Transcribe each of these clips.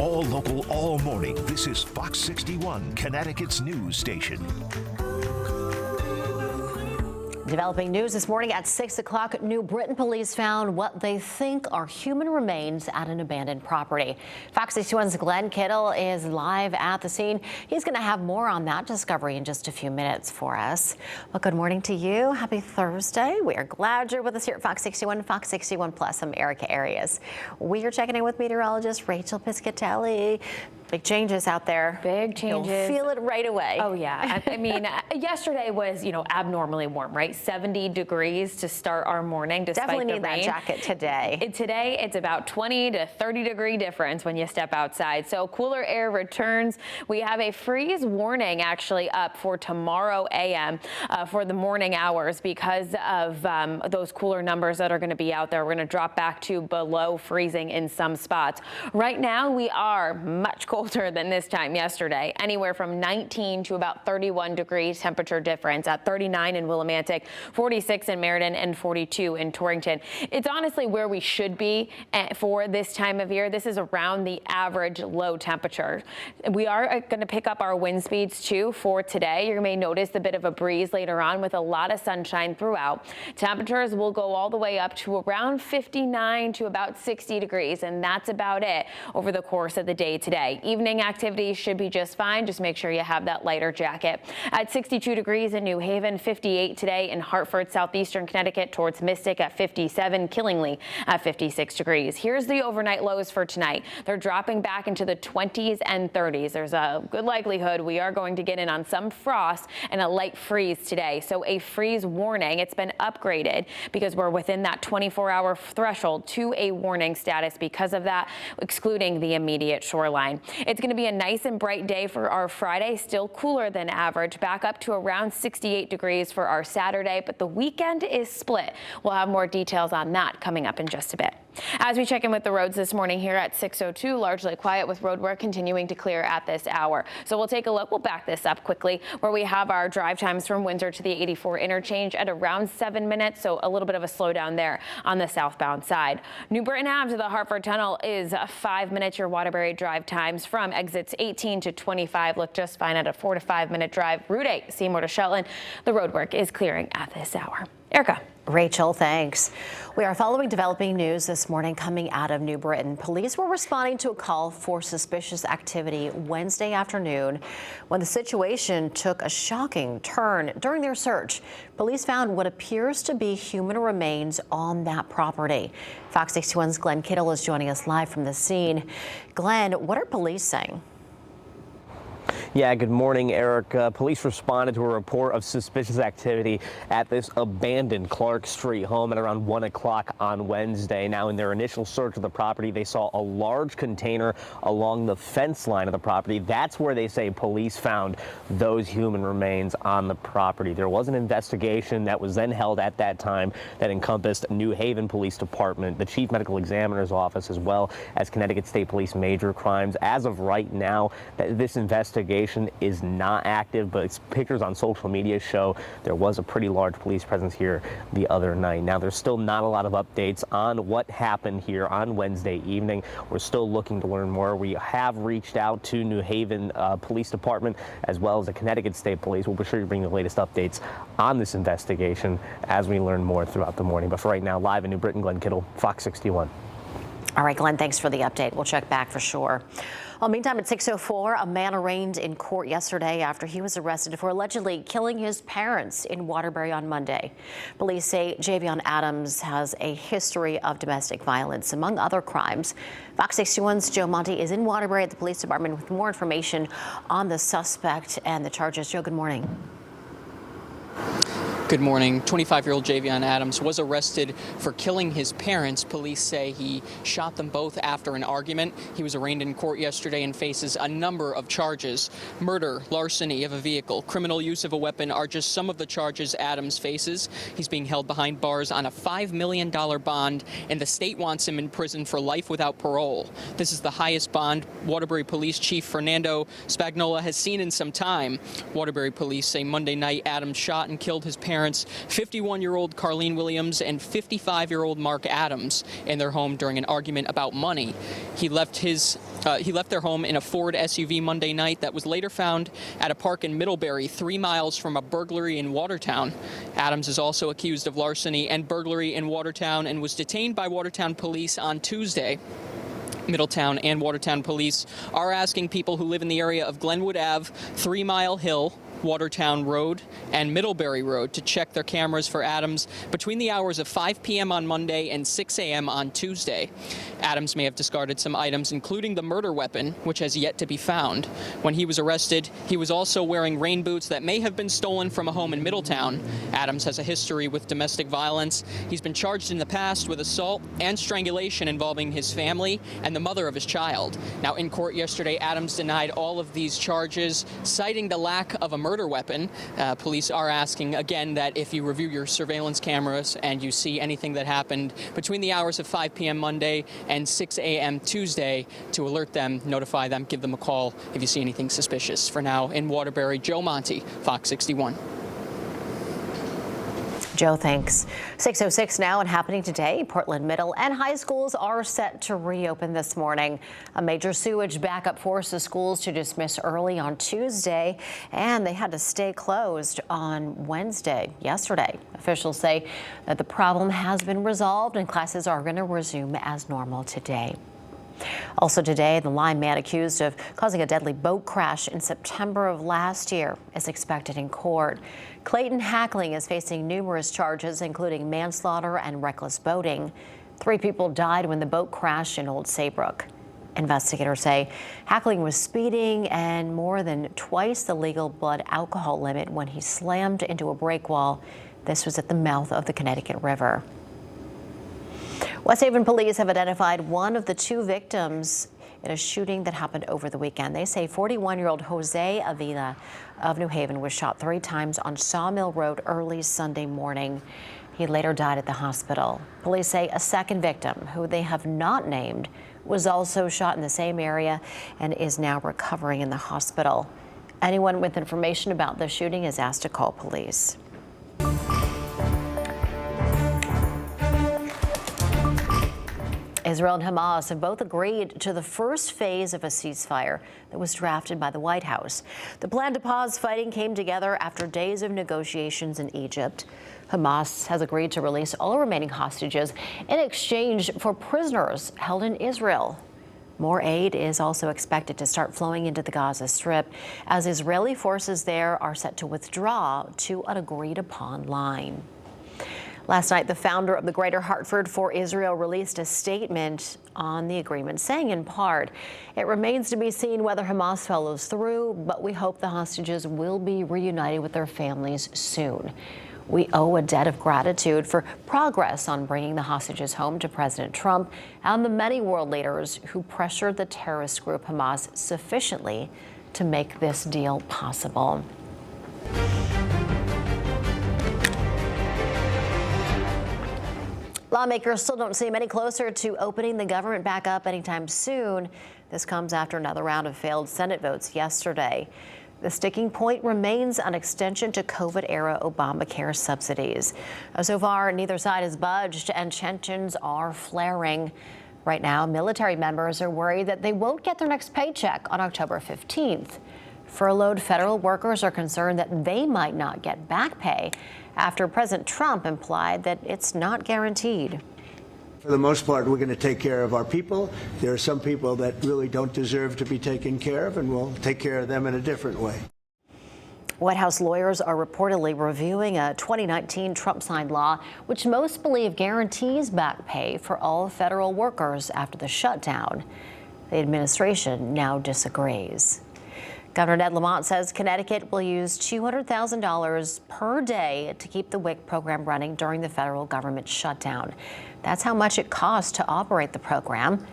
All local, all morning. This is Fox 61, Connecticut's news station. Developing news this morning at 6 o'clock. New Britain police found what they think are human remains at an abandoned property. Fox 61's Glenn Kittle is live at the scene. He's going to have more on that discovery in just a few minutes for us. Well, good morning to you. Happy Thursday. We are glad you're with us here at Fox 61, Fox 61 Plus. I'm Erica Arias. We are checking in with meteorologist Rachel Piscatelli. Big changes out there. Big changes. You'll feel it right away. Oh, yeah. I mean, yesterday was, abnormally warm, right? 70 degrees to start our morning despite the rain. Definitely need that jacket today. Today, it's about 20 to 30 degree difference when you step outside. So cooler air returns. We have a freeze warning actually up for tomorrow a.m. For the morning hours because of those cooler numbers that are going to be out there. We're going to drop back to below freezing in some spots. Right now, we are much colder than this time yesterday, anywhere from 19 to about 31 degrees temperature difference at 39 in Willimantic, 46 in Meriden, and 42 in Torrington. It's honestly where we should be for this time of year. This is around the average low temperature. We are going to pick up our wind speeds too for today. You may notice a bit of a breeze later on with a lot of sunshine throughout. Temperatures will go all the way up to around 59 to about 60 degrees, and that's about it over the course of the day today. Evening activities should be just fine. Just make sure you have that lighter jacket. At 62 degrees in New Haven, 58 today in Hartford, southeastern Connecticut towards Mystic at 57, Killingly at 56 degrees. Here's the overnight lows for tonight. They're dropping back into the 20s and 30s. There's a good likelihood we are going to get in on some frost and a light freeze today. So a freeze warning. It's been upgraded because we're within that 24-hour threshold to a warning status because of that, excluding the immediate shoreline. It's going to be a nice and bright day for our Friday, still cooler than average, back up to around 68 degrees for our Saturday, but the weekend is split. We'll have more details on that coming up in just a bit. As we check in with the roads this morning here at 6:02, largely quiet with road work continuing to clear at this hour. So we'll take a look. We'll back this up quickly where we have our drive times from Windsor to the 84 interchange at around 7 minutes. So a little bit of a slowdown there on the southbound side. New Britain Ave to the Hartford Tunnel is 5 minutes. Your Waterbury drive times from exits 18 to 25 look just fine at a 4 to 5 minute drive. Route 8 Seymour to Shetland. The road work is clearing at this hour. Erica. Rachel, thanks. We are following developing news this morning coming out of New Britain. Police were responding to a call for suspicious activity Wednesday afternoon when the situation took a shocking turn. During their search, police found what appears to be human remains on that property. Fox 61's Glenn Kittle is joining us live from the scene. Glenn, what are police saying? Yeah, good morning, Erica. Police responded to a report of suspicious activity at this abandoned Clark Street home at around 1 o'clock on Wednesday. Now, in their initial search of the property, they saw a large container along the fence line of the property. That's where they say police found those human remains on the property. There was an investigation that was then held at that time that encompassed New Haven Police Department, the Chief Medical Examiner's Office, as well as Connecticut State Police Major Crimes. As of right now, this investigation is not active, but pictures on social media show there was a pretty large police presence here the other night. Now, there's still not a lot of updates on what happened here on Wednesday evening. We're still looking to learn more. We have reached out to New Haven Police Department as well as the Connecticut State Police. We'll be sure to bring the latest updates on this investigation as we learn more throughout the morning. But for right now, live in New Britain, Glenn Kittle, Fox 61. All right, Glenn, thanks for the update. We'll check back for sure. Well, meantime, at 6:04, a man arraigned in court yesterday after he was arrested for allegedly killing his parents in Waterbury on Monday. Police say Javion Adams has a history of domestic violence, among other crimes. Fox 61's Joe Monty is in Waterbury at the police department with more information on the suspect and the charges. Joe, good morning. Good morning. 25-year-old Javion Adams was arrested for killing his parents. Police say he shot them both after an argument. He was arraigned in court yesterday and faces a number of charges. Murder, larceny of a vehicle, criminal use of a weapon are just some of the charges Adams faces. He's being held behind bars on a $5 million bond, and the state wants him in prison for life without parole. This is the highest bond Waterbury Police Chief Fernando Spagnola has seen in some time. Waterbury police say Monday night Adams shot and killed his parents parents, 51-year-old Carlene Williams and 55-year-old Mark Adams, in their home during an argument about money. He left their home in a Ford SUV Monday night that was later found at a park in Middlebury, 3 miles from a burglary in Watertown. Adams is also accused of larceny and burglary in Watertown and was detained by Watertown police on Tuesday. Middletown and Watertown police are asking people who live in the area of Glenwood Ave, 3 Mile Hill, Watertown Road, and Middlebury Road to check their cameras for Adams between the hours of 5 p.m. on Monday and 6 a.m. on Tuesday. Adams may have discarded some items, including the murder weapon, which has yet to be found. When he was arrested, he was also wearing rain boots that may have been stolen from a home in Middletown. Adams has a history with domestic violence. He's been charged in the past with assault and strangulation involving his family and the mother of his child. Now, in court yesterday, Adams denied all of these charges, citing the lack of a murder weapon. Police are asking again that if you review your surveillance cameras and you see anything that happened between the hours of 5 p.m. Monday and 6 a.m. Tuesday, to alert them, notify them, give them a call if you see anything suspicious. For now, in Waterbury, Joe Monty, Fox 61. Joe, thanks. 6:06 now and happening today. Portland middle and high schools are set to reopen this morning. A major sewage backup forced the schools to dismiss early on Tuesday, and they had to stay closed on yesterday. Officials say that the problem has been resolved and classes are going to resume as normal today. Also today, the Lyme man accused of causing a deadly boat crash in September of last year is expected in court. Clayton Hackling is facing numerous charges, including manslaughter and reckless boating. 3 people died when the boat crashed in Old Saybrook. Investigators say Hackling was speeding and more than twice the legal blood alcohol limit when he slammed into a break wall. This was at the mouth of the Connecticut River. West Haven police have identified one of the 2 victims in a shooting that happened over the weekend. They say 41-year-old Jose Avila of New Haven was shot 3 times on Sawmill Road early Sunday morning. He later died at the hospital. Police say a second victim, who they have not named, was also shot in the same area and is now recovering in the hospital. Anyone with information about the shooting is asked to call police. Israel and Hamas have both agreed to the first phase of a ceasefire that was drafted by the White House. The plan to pause fighting came together after days of negotiations in Egypt. Hamas has agreed to release all remaining hostages in exchange for prisoners held in Israel. More aid is also expected to start flowing into the Gaza Strip as Israeli forces there are set to withdraw to an agreed-upon line. Last night, the founder of the Greater Hartford for Israel released a statement on the agreement, saying in part, "It remains to be seen whether Hamas follows through, but we hope the hostages will be reunited with their families soon. We owe a debt of gratitude for progress on bringing the hostages home to President Trump and the many world leaders who pressured the terrorist group Hamas sufficiently to make this deal possible." Lawmakers still don't seem any closer to opening the government back up anytime soon. This comes after another round of failed Senate votes yesterday. The sticking point remains an extension to COVID-era Obamacare subsidies. So far, neither side has budged, and tensions are flaring. Right now, military members are worried that they won't get their next paycheck on October 15th. Furloughed federal workers are concerned that they might not get back pay after President Trump implied that it's not guaranteed. For the most part, we're going to take care of our people. There are some people that really don't deserve to be taken care of, and we'll take care of them in a different way. White House lawyers are reportedly reviewing a 2019 Trump-signed law, which most believe guarantees back pay for all federal workers after the shutdown. The administration now disagrees. Governor Ned Lamont says Connecticut will use $200,000 per day to keep the WIC program running during the federal government shutdown. That's how much it costs to operate the program.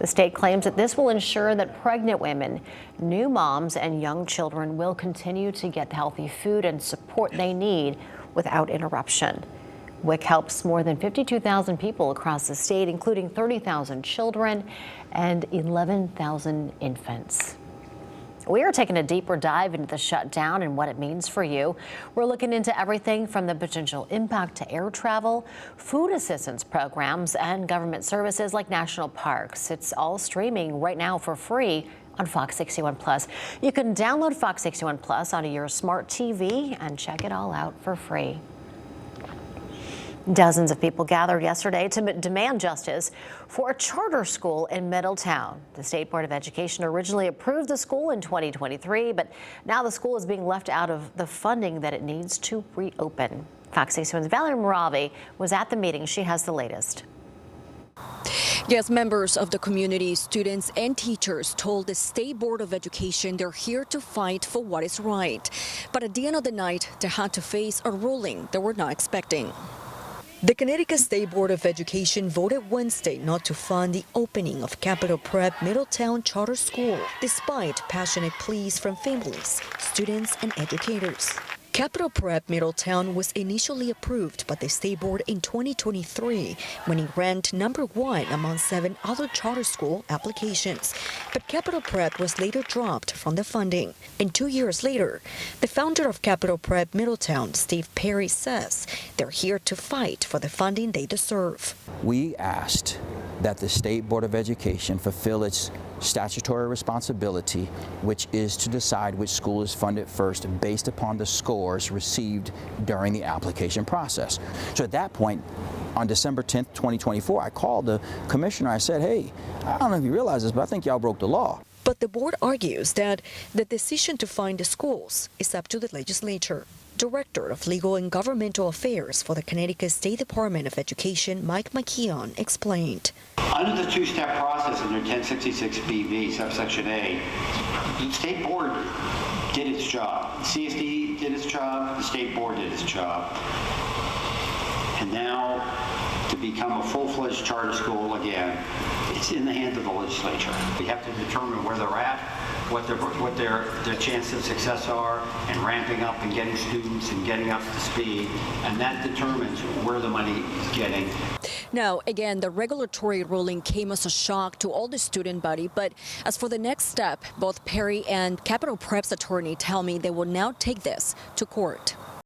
The state claims that this will ensure that pregnant women, new moms, and young children will continue to get the healthy food and support they need without interruption. WIC helps more than 52,000 people across the state, including 30,000 children and 11,000 infants. We are taking a deeper dive into the shutdown and what it means for you. We're looking into everything from the potential impact to air travel, food assistance programs, and government services like national parks. It's all streaming right now for free on Fox 61 Plus. You can download Fox 61 Plus onto your smart TV and check it all out for free. Dozens of people gathered yesterday to demand justice for a charter school in Middletown. The State Board of Education originally approved the school in 2023, but now the school is being left out of the funding that it needs to reopen. Fox 61's Valerie Moravi was at the meeting. She has the latest. Yes, members of the community, students and teachers told the State Board of Education they're here to fight for what is right. But at the end of the night, they had to face a ruling they were not expecting. The Connecticut State Board of Education voted Wednesday not to fund the opening of Capital Prep Middletown Charter School, despite passionate pleas from families, students, and educators. Capital Prep Middletown was initially approved by the State Board in 2023 when it ranked #1 among 7 other charter school applications. But Capital Prep was later dropped from the funding. And 2 years later, the founder of Capital Prep Middletown, Steve Perry, says they're here to fight for the funding they deserve. We asked that the State Board of Education fulfill its statutory responsibility, which is to decide which school is funded first based upon the scores received during the application process. So at that point, on December 10th, 2024, I called the commissioner. I said, hey, I don't know if you realize this, but I think y'all broke the law. But the board argues that the decision to fund the schools is up to the legislature. Director of Legal and Governmental Affairs for the Connecticut State Department of Education, Mike McKeon, explained. Under the two-step process under 1066BV, subsection A, the State Board did its job. CSD did its job. The State Board did its job. And now, to become a full-fledged charter school again, it's in the hands of the legislature. We have to determine where they're at, what their chances of success are, and ramping up and getting students and getting up to speed, and that determines where the money is getting. Now, again, the regulatory ruling came as a shock to all the student body, but as for the next step, both Perry and Capital Prep's attorney tell me they will now take this to court.